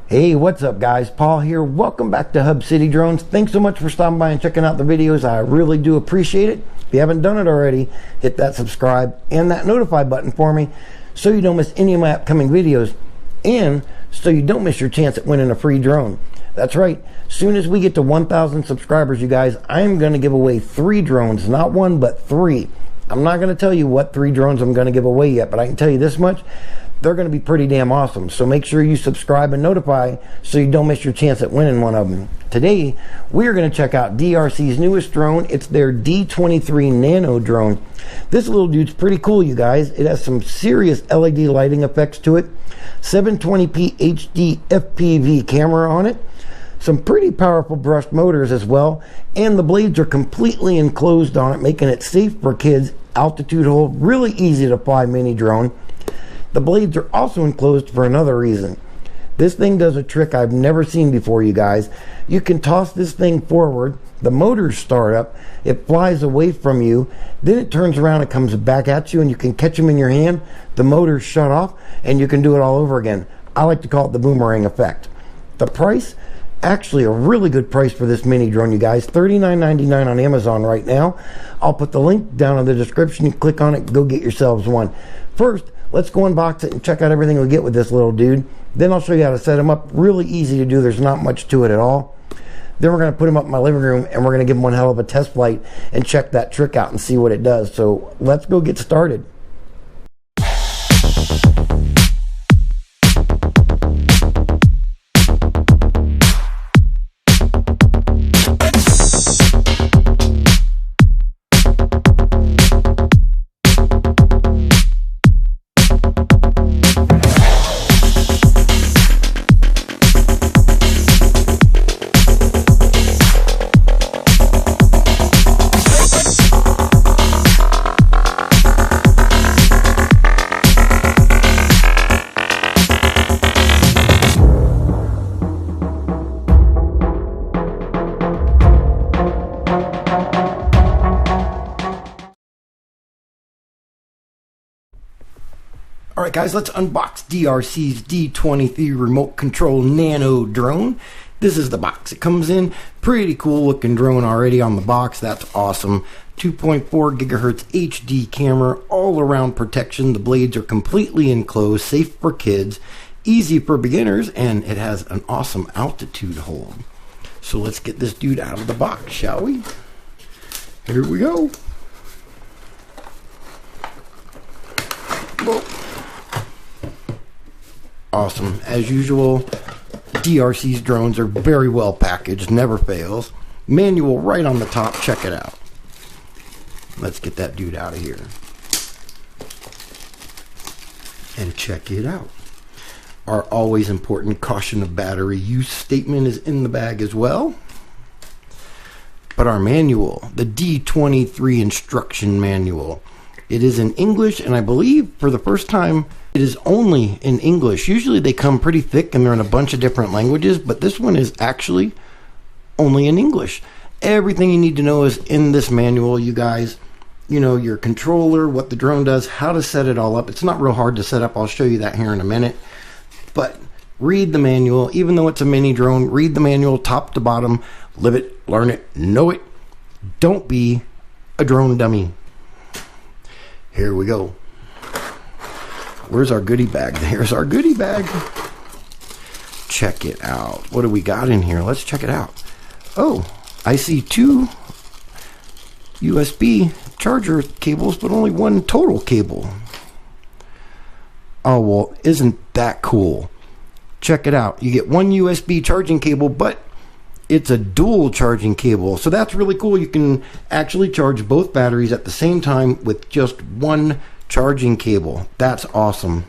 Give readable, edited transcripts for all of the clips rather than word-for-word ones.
Hey, what's up guys? Paul here. Welcome back to Hub City Drones. Thanks so much for stopping by and checking out the videos. I really do appreciate it. If you haven't done it already, hit that subscribe and that notify button for me so you don't miss any of my upcoming videos and so you don't miss your chance at winning a free drone. That's right. Soon as we get to 1,000 subscribers, you guys, I'm going to give away 3 drones. Not 1, but 3. I'm not going to tell you what 3 drones I'm going to give away yet, but I can tell you this much. They're going to be pretty damn awesome. So make sure you subscribe and notify so you don't miss your chance at winning one of them. Today, we're going to check out DRC's newest drone. It's their D23 Nano drone. This little dude's pretty cool, you guys. It has some serious LED lighting effects to it. 720p HD FPV camera on it. Some pretty powerful brushed motors as well. And the blades are completely enclosed on it, making it safe for kids. Altitude hold, really easy to fly mini drone. The blades are also enclosed for another reason. This thing does a trick I've never seen before, you guys. You can toss this thing forward, the motors start up, it flies away from you, then it turns around and comes back at you and you can catch them in your hand, the motors shut off, and you can do it all over again. I like to call it the Boomerang Effect. The price? Actually a really good price for this mini drone, you guys. $39.99 on Amazon right now. I'll put the link down in the description. You click on it, go get yourselves one. First, let's go unbox it and check out everything we get with this little dude. Then I'll show you how to set them up. Really easy to do. There's not much to it at all. Then we're going to put him up in my living room and we're going to give him one hell of a test flight and check that trick out and see what it does. So let's go get started. Alright guys, let's unbox DRC's D23 remote control nano drone. This is the box it comes in. Pretty cool looking drone already on the box. That's awesome. 2.4 gigahertz HD camera, all around protection. The blades are completely enclosed, safe for kids, easy for beginners, and it has an awesome altitude hold. So let's get this dude out of the box, shall we? Here we go. Whoa. Awesome. As usual, DRC's drones are very well packaged, never fails. Manual right on the top, check it out. Let's get that dude out of here. And check it out. Our always important caution of battery use statement is in the bag as well. But our manual, the D23 instruction manual, it is in English, and I believe for the first time it is only in English. Usually they come pretty thick and they're in a bunch of different languages, but this one is actually only in English. Everything you need to know is in this manual, you guys. You know, your controller, what the drone does, how to set it all up. It's not real hard to set up. I'll show you that here in a minute. But read the manual. Even though it's a mini drone, read the manual top to bottom. Live it, learn it, know it. Don't be a drone dummy. Here we go. Where's our goodie bag? There's our goodie bag. Check it out. What do we got in here? Let's check it out. Oh, I see 2 USB charger cables, but only 1 total cable. Oh, well, isn't that cool? Check it out. You get 1 USB charging cable, but it's a dual charging cable. So that's really cool. You can actually charge both batteries at the same time with just 1 charging cable. That's awesome.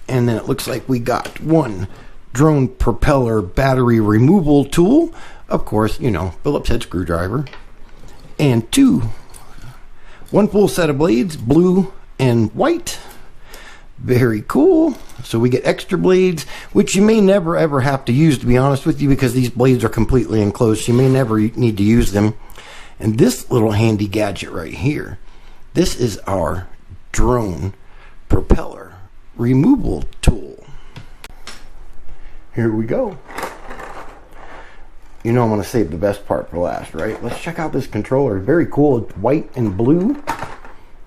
And then it looks like we got 1 drone propeller battery removal tool. Of course, you know, Phillips head screwdriver. And 1 full set of blades, blue and white. Very cool. So we get extra blades, which you may never ever have to use, to be honest with you, because these blades are completely enclosed. So you may never need to use them. And this little handy gadget right here, this is our drone propeller removal tool. Here we go. You know I'm going to save the best part for last, right? Let's check out this controller. Very cool. It's white and blue.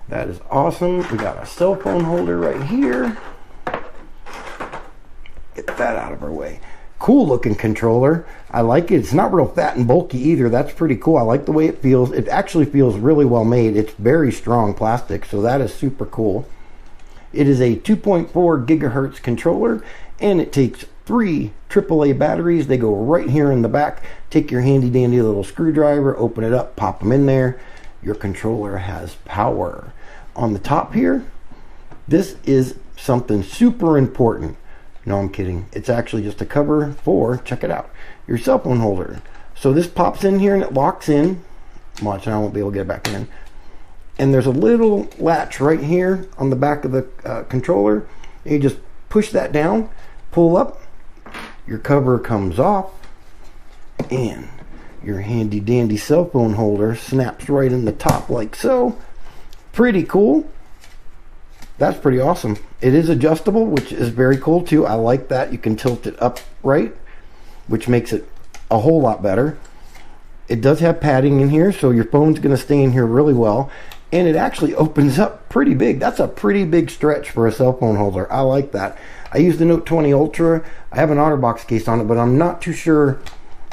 That is awesome. We got a cell phone holder right here. Get that out of our way. Cool looking controller. I like it. It's not real fat and bulky either. That's pretty cool. I like the way it feels. It actually feels really well made. It's very strong plastic, so that is super cool. It is a 2.4 gigahertz controller, and it takes 3 AAA batteries. They go right here in the back. Take your handy dandy little screwdriver, open it up, pop them in there. Your controller has power. On the top here, this is something super important. No, I'm kidding. It's actually just a cover for, check it out, your cell phone holder. So this pops in here and it locks in. Watch, I won't be able to get it back in. And there's a little latch right here on the back of the controller. And you just push that down, pull up, your cover comes off, and your handy dandy cell phone holder snaps right in the top like so. Pretty cool. That's pretty awesome. It is adjustable, which is very cool too. I like that. You can tilt it upright, which makes it a whole lot better. It does have padding in here, so your phone's going to stay in here really well. And it actually opens up pretty big. That's a pretty big stretch for a cell phone holder. I like that. I use the Note 20 Ultra. I have an OtterBox case on it, but I'm not too sure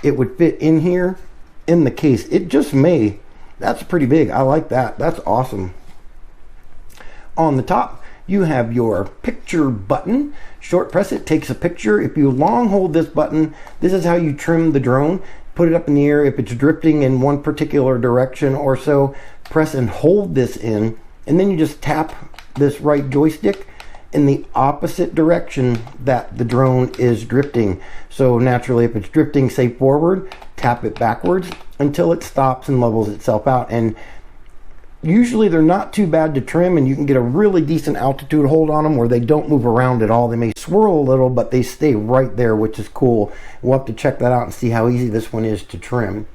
it would fit in here in the case. It just may. That's pretty big. I like that. That's awesome. On the top, you have your picture button. Short press it, takes a picture. If you long hold this button, this is how you trim the drone. Put it up in the air. If it's drifting in one particular direction or so, press and hold this in, and then you just tap this right joystick in the opposite direction that the drone is drifting. So naturally, if it's drifting, say forward, tap it backwards until it stops and levels itself out. And usually they're not too bad to trim, and you can get a really decent altitude hold on them where they don't move around at all. They may swirl a little, but they stay right there, which is cool. We'll have to check that out and see how easy this one is to trim.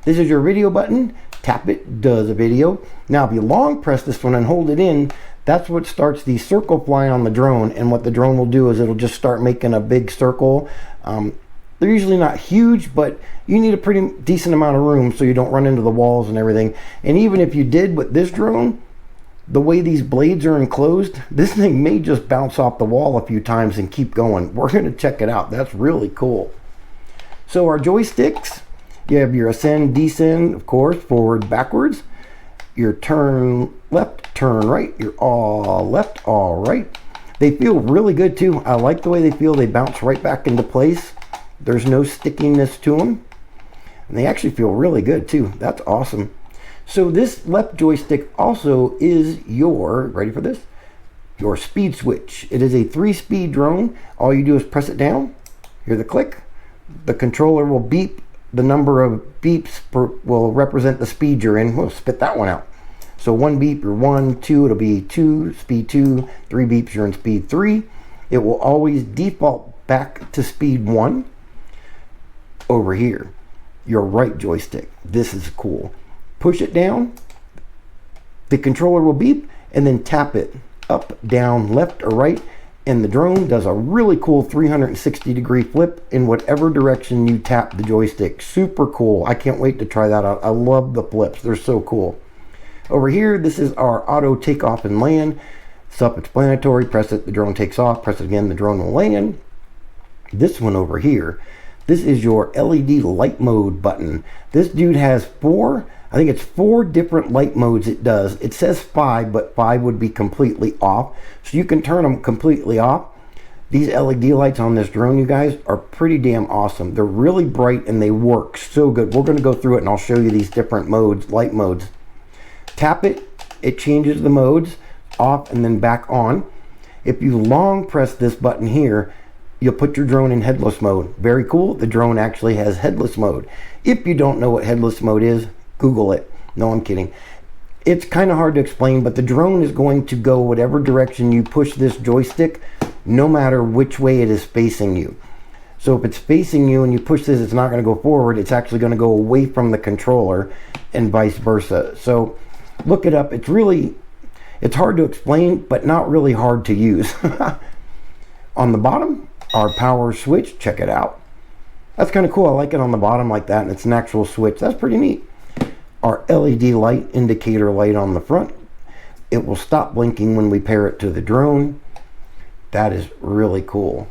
This is your video button. Tap it, does a video. Now if you long press this one and hold it in, that's what starts the circle fly on the drone, and what the drone will do is it'll just start making a big circle. They're usually not huge, but you need a pretty decent amount of room so you don't run into the walls and everything. And even if you did with this drone, the way these blades are enclosed, this thing may just bounce off the wall a few times and keep going. We're going to check it out. That's really cool. So our joysticks, you have your ascend, descend, of course, forward, backwards. Your turn left, turn right. Your all left, all right. They feel really good too. I like the way they feel. They bounce right back into place. There's no stickiness to them. And they actually feel really good too. That's awesome. So this left joystick also is your, ready for this? Your speed switch. It is a 3-speed drone. All you do is press it down. Hear the click. The controller will beep. The number of beeps will represent the speed you're in. We'll spit that one out. So 1 beep, you're 1, 2, it'll be 2, speed 2, 3 beeps, you're in speed 3. It will always default back to speed 1. Over here, your right joystick. This is cool. Push it down, the controller will beep, and then tap it up, down, left, or right, and the drone does a really cool 360-degree flip in whatever direction you tap the joystick. Super cool. I can't wait to try that out. I love the flips. They're so cool. Over here, this is our auto takeoff and land. Self-explanatory. Press it, the drone takes off. Press it again, the drone will land. This one over here, this is your LED light mode button. This dude has 4 different light modes it does. It says 5, but 5 would be completely off. So you can turn them completely off. These LED lights on this drone, you guys, are pretty damn awesome. They're really bright and they work so good. We're going to go through it and I'll show you these different modes, light modes. Tap it, it changes the modes, off and then back on. If you long press this button here, you'll put your drone in headless mode. Very cool. The drone actually has headless mode. If you don't know what headless mode is, Google it. No, I'm kidding. It's kind of hard to explain, but the drone is going to go whatever direction you push this joystick, no matter which way it is facing you. So if it's facing you and you push this, it's not going to go forward. It's actually going to go away from the controller and vice versa. So look it up. It's hard to explain, but not really hard to use. On the bottom, our power switch. Check it out. That's kind of cool. I like it on the bottom like that, and it's an actual switch. That's pretty neat. Our LED light, indicator light on the front. It will stop blinking when we pair it to the drone. That is really cool.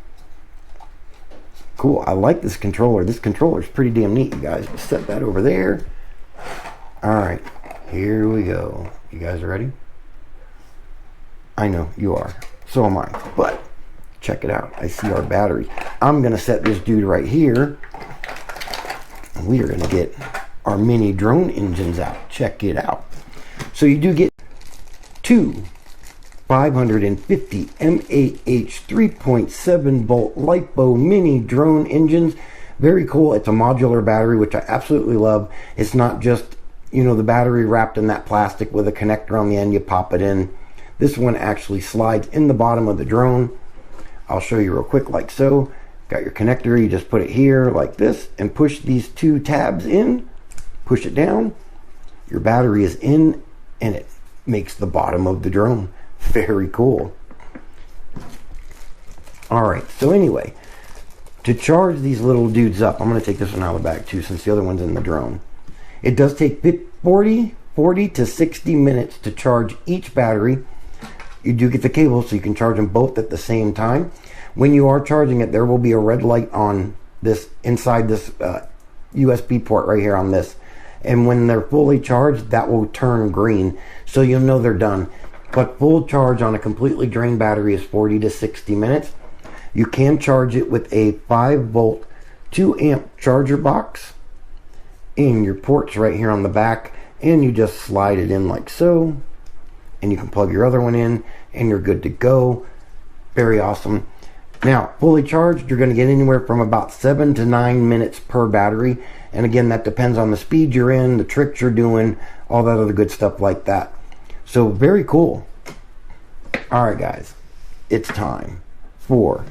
Cool. I like this controller. This controller is pretty damn neat, you guys. Set that over there. All right, here we go. You guys are ready? I know you are. So am I. But check it out. I see our battery. I'm going to set this dude right here. And we are going to get our mini drone engines out. Check it out. So you do get two 550 mAh 3.7 volt LiPo mini drone engines. Very cool. It's a modular battery, which I absolutely love. It's not just, you know, the battery wrapped in that plastic with a connector on the end. You pop it in. This one actually slides in the bottom of the drone. I'll show you real quick, like so. Got your connector, you just put it here like this and push these two tabs in, push it down. Your battery is in and it makes the bottom of the drone. Very cool. All right, so anyway, to charge these little dudes up, I'm going to take this one out of the bag too, since the other one's in the drone. It does take 40 to 60 minutes to charge each battery. You do get the cable, so you can charge them both at the same time. When you are charging it, there will be a red light on this, inside this USB port right here on this. And when they're fully charged, that will turn green, so you'll know they're done. But full charge on a completely drained battery is 40 to 60 minutes. You can charge it with a 5 volt 2 amp charger box. And your port's right here on the back, and you just slide it in like so. And you can plug your other one in and you're good to go. Very awesome. Now, fully charged, you're going to get anywhere from about 7 to 9 minutes per battery. And again, that depends on the speed you're in, the tricks you're doing, all that other good stuff like that. So very cool. All right, guys, it's time for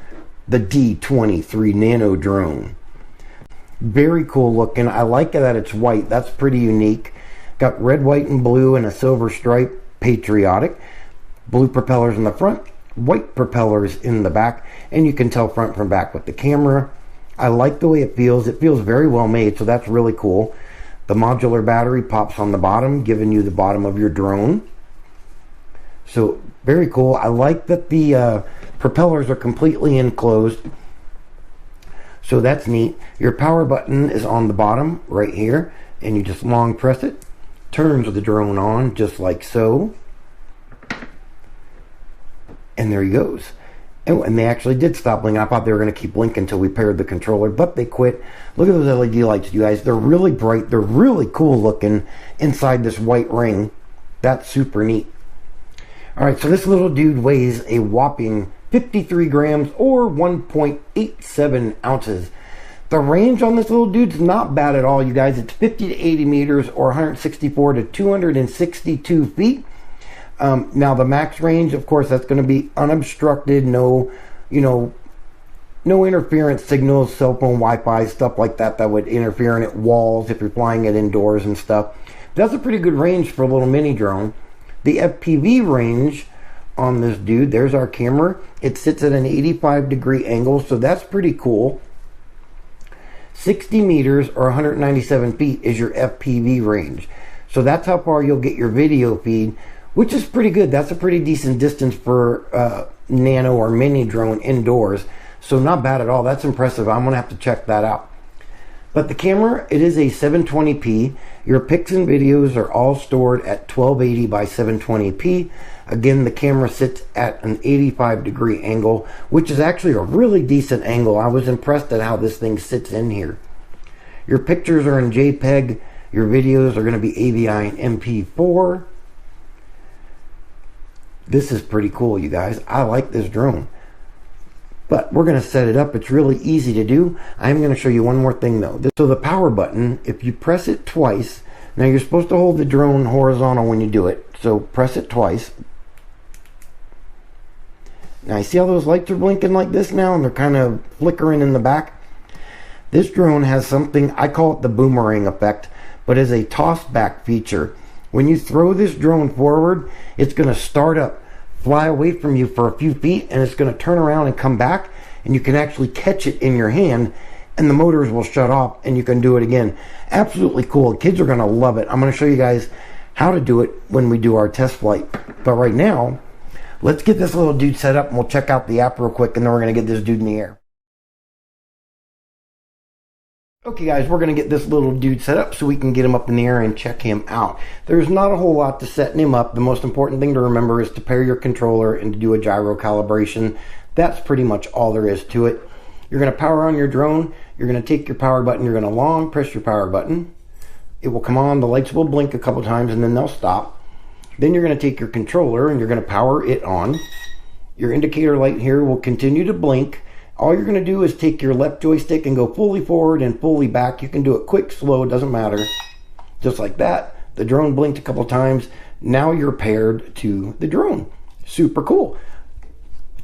the D23 Nano drone. Very cool looking. I like that it's white. That's pretty unique. Got red, white, and blue and a silver stripe. Patriotic. Blue propellers in the front, white propellers in the back, and you can tell front from back with the camera. I like the way it feels. It feels very well made, so that's really cool. The modular battery pops on the bottom, giving you the bottom of your drone. So very cool. I like that the propellers are completely enclosed, so that's neat. Your power button is on the bottom right here, and you just long press it. Turns the drone on just like so, and there he goes. And they actually did stop blinking. I thought they were going to keep blinking until we paired the controller, but they quit. Look at those LED lights, you guys. They're really bright. They're really cool looking inside this white ring. That's super neat. All right, so this little dude weighs a whopping 53 grams or 1.87 ounces. The range on this little dude's not bad at all, you guys. It's 50 to 80 meters or 164 to 262 feet. Now the max range, of course, that's going to be unobstructed, no interference signals, cell phone, Wi-Fi, stuff like that would interfere in it, walls if you're flying it indoors and stuff. That's a pretty good range for a little mini drone. The FPV range on this dude, there's our camera. It sits at an 85-degree angle, so that's pretty cool. 60 meters or 197 feet is your FPV range. So that's how far you'll get your video feed, which is pretty good. That's a pretty decent distance for nano or mini drone indoors. So not bad at all. That's impressive. I'm going to have to check that out. But the camera, it is a 720p. Your pics and videos are all stored at 1280 by 720p. Again, the camera sits at an 85-degree angle, which is actually a really decent angle. I was impressed at how this thing sits in here. Your pictures are in JPEG. Your videos are going to be AVI and MP4. This is pretty cool, you guys. I like this drone. But we're going to set it up. It's really easy to do. I'm going to show you one more thing, though. So the power button, if you press it twice, now you're supposed to hold the drone horizontal when you do it. So press it twice. Now you see how those lights are blinking like this now, and they're kind of flickering in the back? This drone has something, I call it the Boomerang Effect, but is a toss back feature. When you throw this drone forward, it's going to start up, fly away from you for a few feet, and it's going to turn around and come back, and you can actually catch it in your hand, and the motors will shut off and you can do it again. Absolutely cool. Kids are going to love it. I'm going to show you guys how to do it when we do our test flight. But right now, let's get this little dude set up and we'll check out the app real quick, and then we're going to get this dude in the air. Okay guys, we're going to get this little dude set up so we can get him up in the air and check him out. There's not a whole lot to setting him up. The most important thing to remember is to pair your controller and to do a gyro calibration. That's pretty much all there is to it. You're going to power on your drone. You're going to take your power button. You're going to long press your power button. It will come on. The lights will blink a couple times and then they'll stop. Then you're going to take your controller and you're going to power it on. Your indicator light here will continue to blink. All you're going to do is take your left joystick and go fully forward and fully back. You can do it quick, slow, it doesn't matter. Just like that. The drone blinked a couple times. Now you're paired to the drone. Super cool.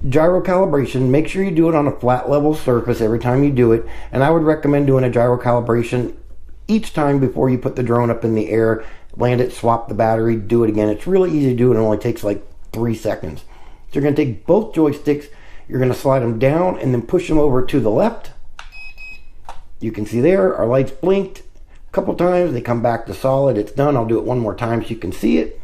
Gyro calibration, make sure you do it on a flat level surface every time you do it. And I would recommend doing a gyro calibration each time before you put the drone up in the air. Land it, swap the battery, do it again. It's really easy to do. It only takes like 3 seconds. So you're going to take both joysticks. You're going to slide them down and then push them over to the left. You can see there, our lights blinked a couple times. They come back to solid. It's done. I'll do it one more time so you can see it.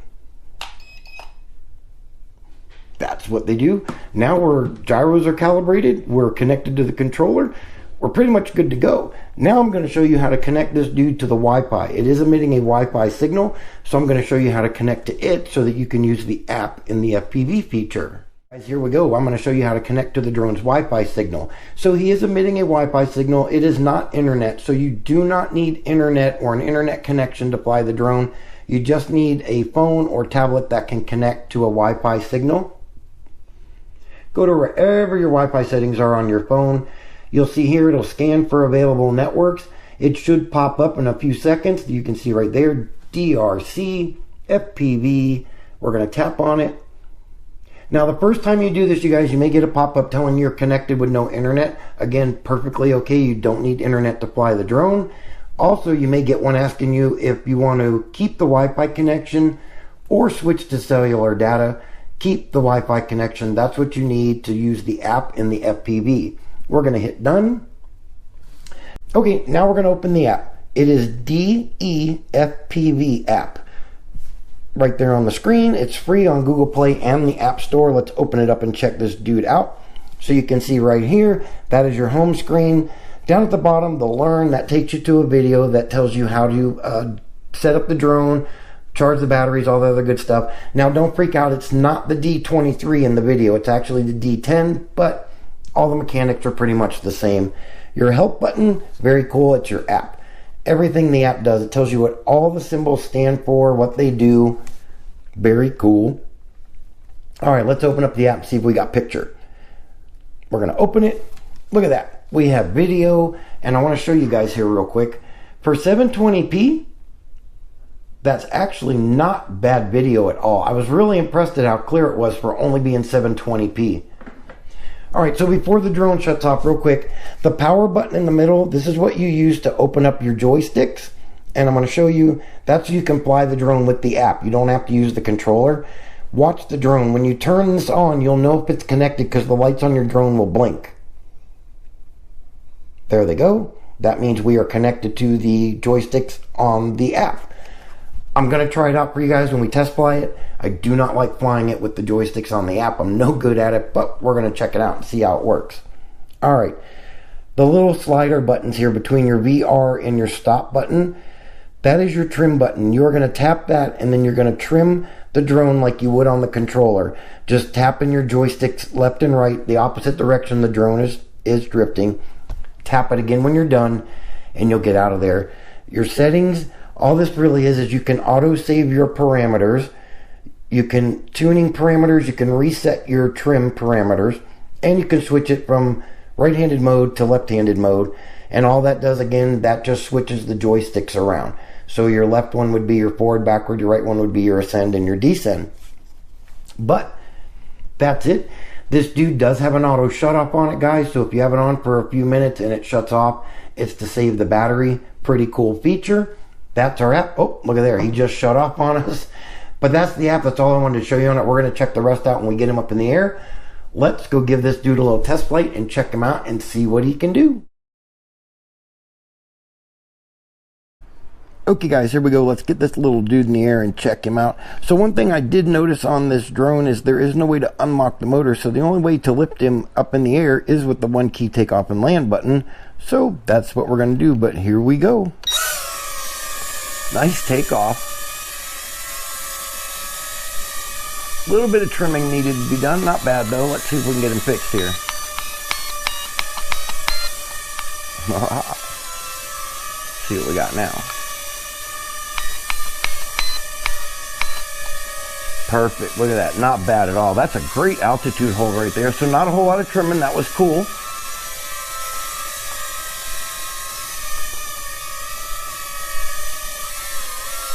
That's what they do. Now our gyros are calibrated. We're connected to the controller. We're pretty much good to go. Now I'm going to show you how to connect this dude to the Wi-Fi. It is emitting a Wi-Fi signal, so I'm going to show you how to connect to it so that you can use the app in the FPV feature. Guys, here we go. I'm going to show you how to connect to the drone's Wi-Fi signal. So he is emitting a Wi-Fi signal. It is not internet, so you do not need internet or an internet connection to fly the drone. You just need a phone or tablet that can connect to a Wi-Fi signal. Go to wherever your Wi-Fi settings are on your phone. You'll see here it'll scan for available networks. It should pop up in a few seconds. You can see right there, DRC, FPV. We're going to tap on it. Now, the first time you do this, you guys, you may get a pop-up telling you're connected with no internet. Again, perfectly okay. You don't need internet to fly the drone. Also, you may get one asking you if you want to keep the Wi-Fi connection or switch to cellular data. Keep the Wi-Fi connection. That's what you need to use the app in the FPV. We're going to hit done. Okay, now we're going to open the app. It is DEFPV app. Right there on the screen. It's free on Google Play and the App Store. Let's open it up and check this dude out. So you can see right here, that is your home screen. Down at the bottom, the Learn, that takes you to a video that tells you how to set up the drone, charge the batteries, all the other good stuff. Now don't freak out, it's not the D23 in the video, it's actually the D10, but all the mechanics are pretty much the same. Your help button, very cool, it's your app. Everything the app does, it tells you what all the symbols stand for, what they do. Very cool. All right, let's open up the app and see if we got picture. We're going to open it. Look at that. We have video, and I want to show you guys here real quick. For 720p, that's actually not bad video at all. I was really impressed at how clear it was for only being 720p. All right, so before the drone shuts off real quick, the power button in the middle, this is what you use to open up your joysticks. And I'm going to show you, that's so you can fly the drone with the app. You don't have to use the controller. Watch the drone. When you turn this on, you'll know if it's connected because the lights on your drone will blink. There they go. That means we are connected to the joysticks on the app. I'm going to try it out for you guys when we test fly it. I do not like flying it with the joysticks on the app. I'm no good at it, but we're going to check it out and see how it works. All right. The little slider buttons here between your VR and your stop button, that is your trim button. You're going to tap that and then you're going to trim the drone like you would on the controller. Just tapping your joysticks left and right, the opposite direction the drone is drifting. Tap it again when you're done and you'll get out of there. Your settings, all this really is you can auto save your parameters. You can tuning parameters, you can reset your trim parameters, and you can switch it from right-handed mode to left-handed mode. And all that does, again, that just switches the joysticks around. So your left one would be your forward, backward, your right one would be your ascend and your descend. But that's it. This dude does have an auto shut off on it, guys. So if you have it on for a few minutes and it shuts off, it's to save the battery. Pretty cool feature. That's our app. Oh, look at there. He just shut off on us. But that's the app. That's all I wanted to show you on it. We're going to check the rest out when we get him up in the air. let's go give this dude a little test flight and check him out and see what he can do. Okay guys, here we go. Let's get this little dude in the air and check him out. So one thing I did notice on this drone is there is no way to unlock the motor. So the only way to lift him up in the air is with the 1 key takeoff and land button. So that's what we're going to do. But here we go. Nice takeoff. A little bit of trimming needed to be done. Not bad though. Let's see if we can get him fixed here. See what we got now. Perfect. Look at that. Not bad at all. That's a great altitude hold right there. So not a whole lot of trimming. That was cool.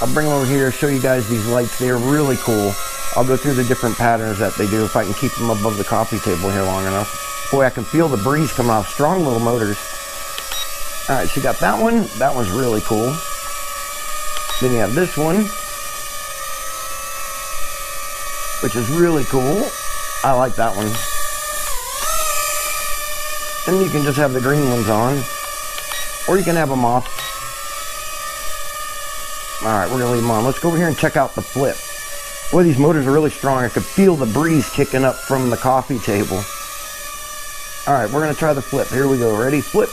I'll bring them over here, show you guys these lights. They're really cool. I'll go through the different patterns that they do if I can keep them above the coffee table here long enough. Boy, I can feel the breeze coming off. Strong little motors. All right, so you got that one. That one's really cool. Then you have this one, which is really cool. I like that one. And you can just have the green ones on, or you can have them off. All right, we're gonna leave them on. Let's go over here and check out the flip. Boy, these motors are really strong. I could feel the breeze kicking up from the coffee table. All right, we're gonna try the flip. Here we go. Ready? Flip.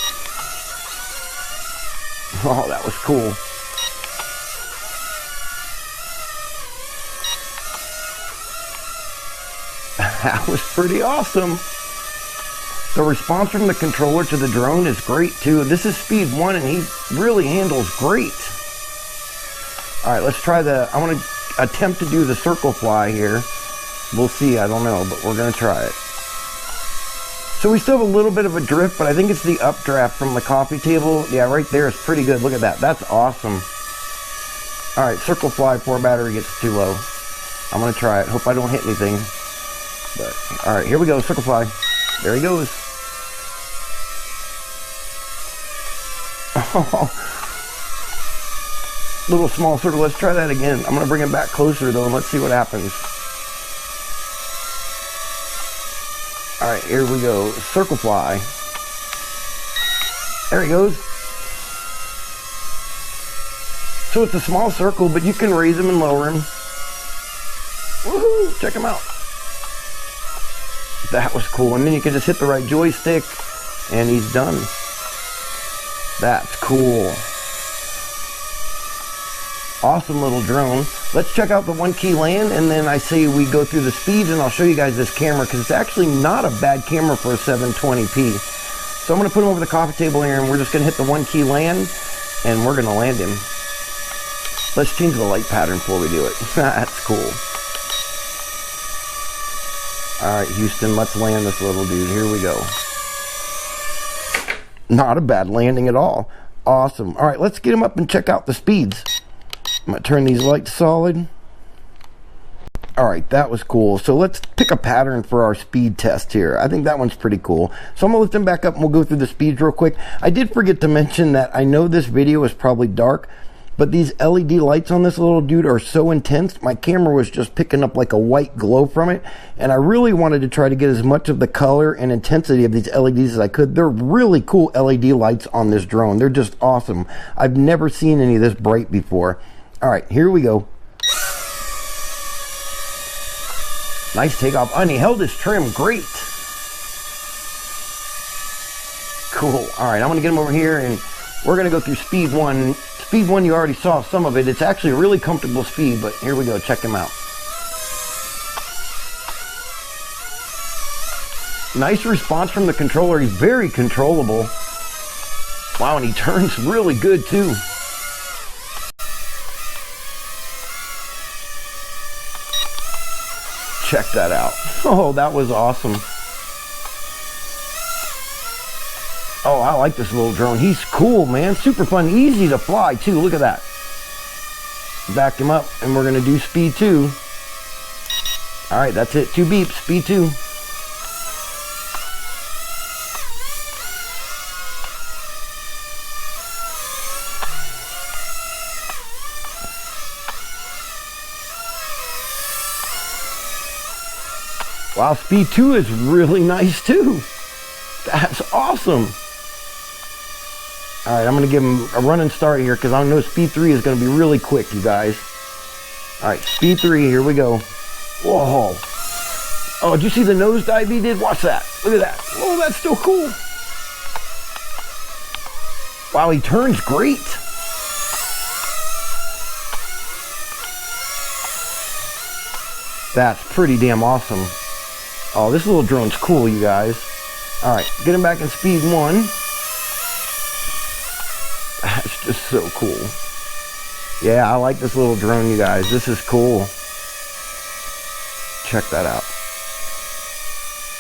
Oh, that was cool. That was pretty awesome. The response from the controller to the drone is great too. This is speed 1 and he really handles great. All right, let's try I want to attempt to do the circle fly here. We'll see, I don't know, but we're gonna try it. So we still have a little bit of a drift, but I think it's the updraft from the coffee table. Yeah, right there is pretty good. Look at that, that's awesome. All right, circle fly before battery gets too low. I'm gonna try it, hope I don't hit anything. But, all right, here we go, circle fly. There he goes. Oh, little small circle. Let's try that again. I'm gonna bring it back closer though, and let's see what happens. All right, here we go. Circle fly. There he goes. So it's a small circle, but you can raise him and lower him. Woohoo! Check him out. That was cool. And then you can just hit the right joystick and he's done. That's cool. Awesome little drone. Let's check out the 1 key land, and then I say we go through the speeds, and I'll show you guys this camera because it's actually not a bad camera for a 720p. So I'm going to put him over the coffee table here, and we're just going to hit the 1 key land, and we're going to land him. Let's change the light pattern before we do it. That's cool. All right, Houston, let's land this little dude. Here we go. Not a bad landing at all. Awesome. All right, let's get him up and check out the speeds. I'm going to turn these lights solid. All right, that was cool. So let's pick a pattern for our speed test here. I think that one's pretty cool. So I'm going to lift him back up and we'll go through the speeds real quick. I did forget to mention that I know this video is probably dark, but these LED lights on this little dude are so intense. My camera was just picking up like a white glow from it. And I really wanted to try to get as much of the color and intensity of these LEDs as I could. They're really cool LED lights on this drone. They're just awesome. I've never seen any this bright before. All right, here we go. Nice takeoff. And he held his trim great. Cool. All right, I'm gonna get him over here and we're gonna go through speed 1. Speed 1, you already saw some of it. It's actually a really comfortable speed, but here we go, check him out. Nice response from the controller. He's very controllable. Wow, and he turns really good too. Check that out. Oh, that was awesome. Oh, I like this little drone. He's cool, man. Super fun. Easy to fly, too. Look at that. Back him up, and we're going to do speed 2. All right, that's it. 2 beeps. Speed 2. Wow, speed 2 is really nice too. That's awesome. All right, I'm gonna give him a running start here because I know speed 3 is gonna be really quick, you guys. All right, speed 3, here we go. Whoa. Oh, did you see the nosedive he did? Watch that. Look at that. Oh, that's still cool. Wow, he turns great. That's pretty damn awesome. Oh, this little drone's cool, you guys. All right, get him back in speed 1. That's just so cool. Yeah, I like this little drone, you guys. This is cool. Check that out.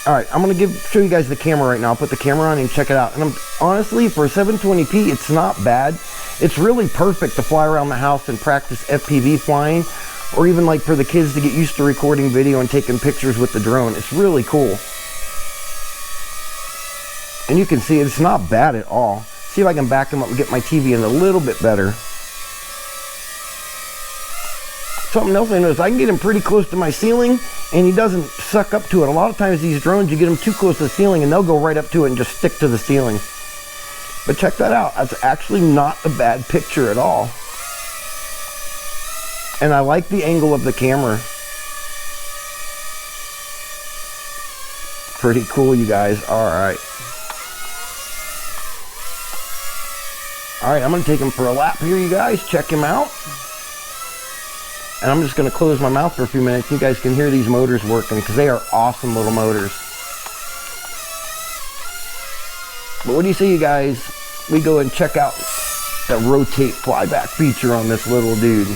All right, I'm gonna show you guys the camera right now. I'll put the camera on and check it out. And honestly, for 720p, it's not bad. It's really perfect to fly around the house and practice FPV flying, or even like for the kids to get used to recording video and taking pictures with the drone. It's really cool. And you can see it's not bad at all. See if I can back him up and get my TV in a little bit better. Something else I noticed, I can get him pretty close to my ceiling and he doesn't suck up to it. A lot of times these drones, you get them too close to the ceiling and they'll go right up to it and just stick to the ceiling. But check that out. That's actually not a bad picture at all. And I like the angle of the camera. Pretty cool, you guys. All right. All right, I'm gonna take him for a lap here, you guys. Check him out. And I'm just gonna close my mouth for a few minutes. You guys can hear these motors working because they are awesome little motors. But what do you say, you guys? We go and check out the rotate flyback feature on this little dude.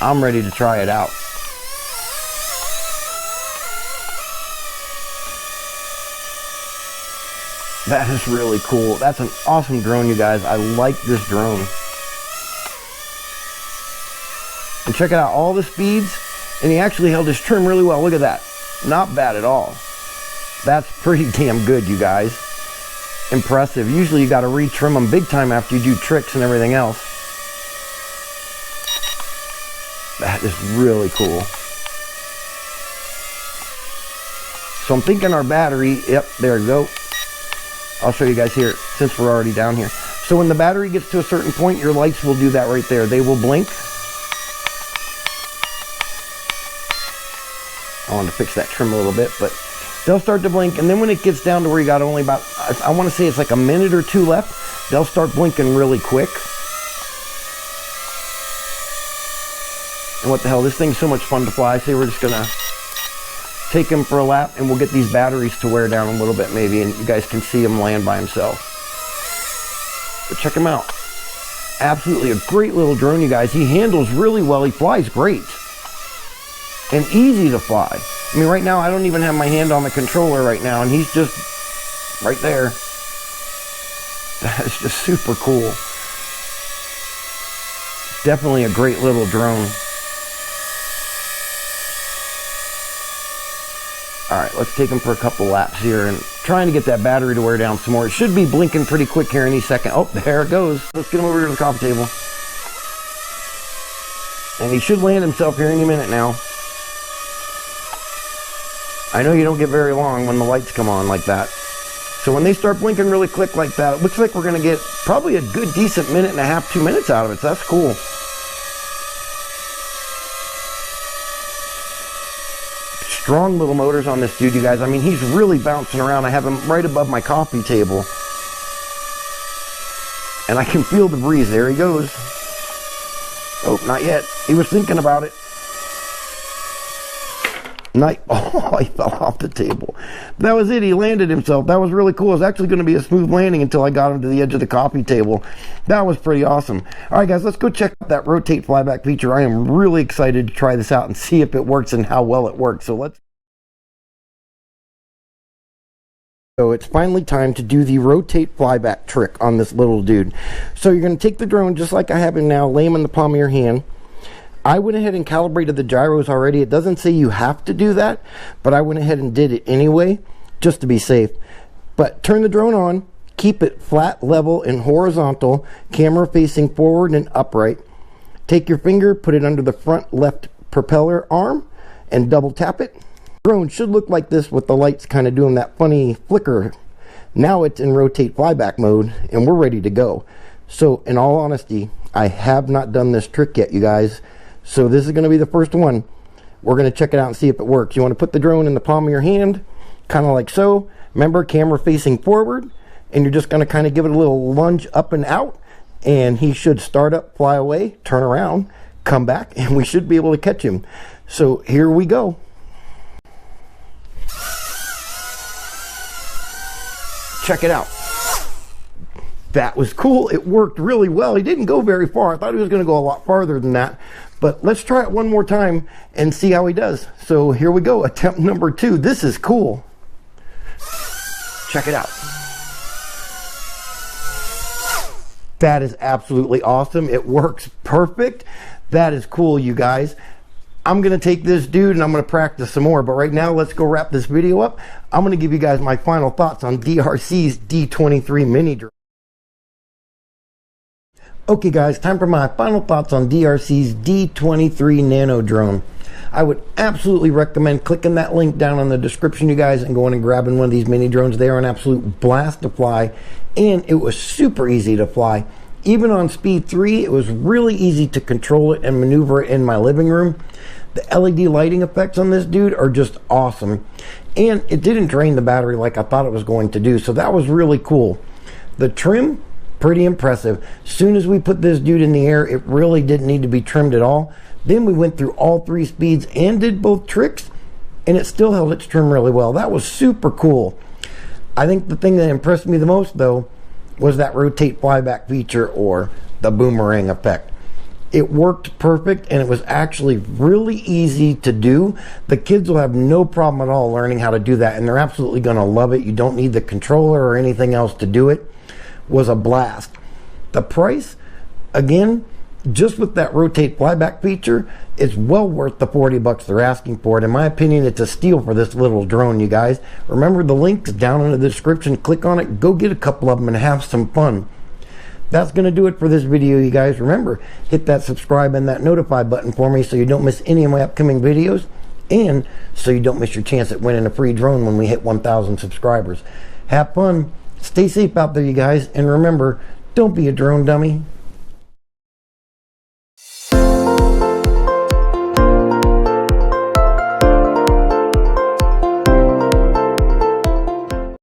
I'm ready to try it out. That is really cool. That's an awesome drone, you guys. I like this drone. And check out all the speeds. And he actually held his trim really well. Look at that. Not bad at all. That's pretty damn good, you guys. Impressive. Usually you got to retrim them big time after you do tricks and everything else. That is really cool. So I'm thinking our battery, yep, there we go. I'll show you guys here since we're already down here. So when the battery gets to a certain point, your lights will do that right there. They will blink. I wanted to fix that trim a little bit, but they'll start to blink. And then when it gets down to where you got only about, I want to say it's like a minute or two left, they'll start blinking really quick. And what the hell, this thing's so much fun to fly. I say we're just gonna take him for a lap and we'll get these batteries to wear down a little bit maybe, and you guys can see him land by himself. But check him out. Absolutely a great little drone, you guys. He handles really well. He flies great. And easy to fly. I mean, right now I don't even have my hand on the controller right now, and he's just right there. That's just super cool. Definitely a great little drone. All right, let's take him for a couple laps here and trying to get that battery to wear down some more. It should be blinking pretty quick here any second. Oh, there it goes. Let's get him over to the coffee table. And he should land himself here any minute now. I know you don't get very long when the lights come on like that. So when they start blinking really quick like that, it looks like we're gonna get probably a good decent minute and a half, 2 minutes out of it. So that's cool. Strong little motors on this dude, you guys. I mean, he's really bouncing around. I have him right above my coffee table. And I can feel the breeze. There he goes. Oh, not yet. He was thinking about it. Oh, he fell off the table. That was it. He landed himself. That was really cool. It was actually going to be a smooth landing until I got him to the edge of the coffee table. That was pretty awesome. All right, guys, let's go check out that rotate flyback feature. I am really excited to try this out and see if it works and how well it works. So it's finally time to do the rotate flyback trick on this little dude. So you're going to take the drone just like I have him now, lay him in the palm of your hand. I went ahead and calibrated the gyros already. It doesn't say you have to do that, but I went ahead and did it anyway, just to be safe. But turn the drone on, keep it flat, level, and horizontal, camera facing forward and upright. Take your finger, put it under the front left propeller arm, and double tap it. Drone should look like this with the lights kind of doing that funny flicker. Now it's in rotate flyback mode and we're ready to go. So in all honesty, I have not done this trick yet, you guys. So this is going to be the first one. We're going to check it out and see if it works. You want to put the drone in the palm of your hand, kind of like so. Remember, camera facing forward, and you're just going to kind of give it a little lunge up and out, and he should start up, fly away, turn around, come back, and we should be able to catch him. So here we go. Check it out. That was cool. It worked really well. He didn't go very far. I thought he was going to go a lot farther than that. But let's try it one more time and see how he does. So here we go. Attempt number 2. This is cool. Check it out. That is absolutely awesome. It works perfect. That is cool, you guys. I'm going to take this dude and I'm going to practice some more. But right now, let's go wrap this video up. I'm going to give you guys my final thoughts on DRC's D23 mini drone. Okay guys, time for my final thoughts on DRC's D23 Nano drone. I would absolutely recommend clicking that link down in the description, you guys, and going and grabbing one of these mini drones. They are an absolute blast to fly, and it was super easy to fly. Even on speed 3, it was really easy to control it and maneuver it in my living room. The LED lighting effects on this dude are just awesome, and it didn't drain the battery like I thought it was going to do, so that was really cool. The trim, pretty impressive. As soon as we put this dude in the air, it really didn't need to be trimmed at all. Then we went through all 3 speeds and did both tricks, and it still held its trim really well. That was super cool. I think the thing that impressed me the most, though, was that rotate flyback feature, or the boomerang effect. It worked perfect, and it was actually really easy to do. The kids will have no problem at all learning how to do that, and they're absolutely going to love it. You don't need the controller or anything else to do it. Was a blast. The price, again, just with that rotate flyback feature, it's well worth the 40 bucks they're asking for it. In my opinion, it's a steal for this little drone, you guys. Remember, the link's down in the description. Click on it, go get a couple of them and have some fun. That's going to do it for this video, you guys. Remember, hit that subscribe and that notify button for me so you don't miss any of my upcoming videos, and so you don't miss your chance at winning a free drone when we hit 1,000 subscribers. Have fun. Stay safe out there, you guys, and remember, don't be a drone dummy.